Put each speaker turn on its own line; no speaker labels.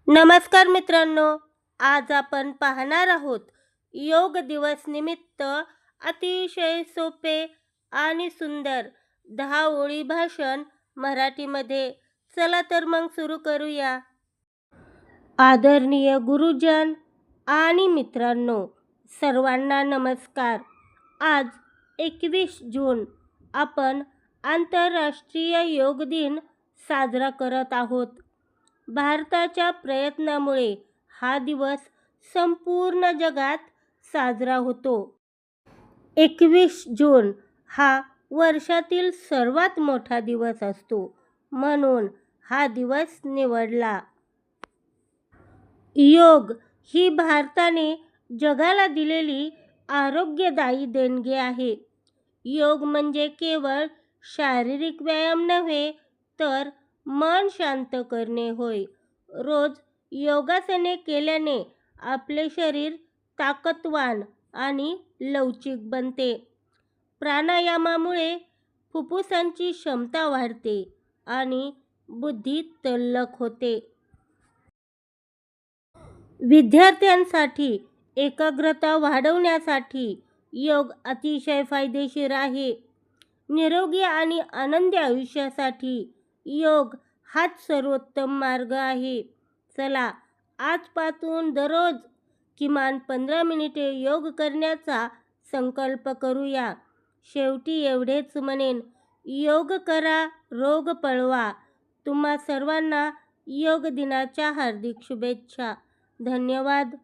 नमस्कार मित्रांनो, आज आपण पाहणार आहोत योग दिवस निमित्त अतिशय सोपे आणि सुंदर 10 ओळी भाषण मराठीमध्ये. चला तर मग सुरू करूया. आदरणीय गुरुजन आणि मित्रांनो, सर्वांना नमस्कार. आज 21 जून आपण आंतरराष्ट्रीय योग दिन साजरा करत आहोत. भारताच्या प्रयत्नामुळे हा दिवस संपूर्ण जगात साजरा होतो. 21 जून हा वर्षातील सर्वात मोठा दिवस असतो, म्हणून हा दिवस निवडला. योग ही भारताने जगाला दिलेली आरोग्यदायी देणगी आहे. योग म्हणजे केवळ शारीरिक व्यायाम नव्हे, तर मन शांत करणे होय. रोज योगासने केल्याने आपले शरीर ताकदवान आणि लवचिक बनते. प्राणायामामुळे फुफ्फुसांची क्षमता वाढते आणि बुद्धी तल्लख होते. विद्यार्थ्यांसाठी एकाग्रता वाढवण्यासाठी योग अतिशय फायदेशीर आहे. निरोगी आणि आनंदी आयुष्यासाठी योग हाच सर्वोत्तम मार्ग आहे. चला, आजपासून दररोज किमान 15 मिनिटे योग करण्याचा संकल्प करूया. शेवटी एवढेच म्हणेन, योग करा, रोग पळवा. तुम्हा सर्वांना योग दिनाच्या हार्दिक शुभेच्छा. धन्यवाद.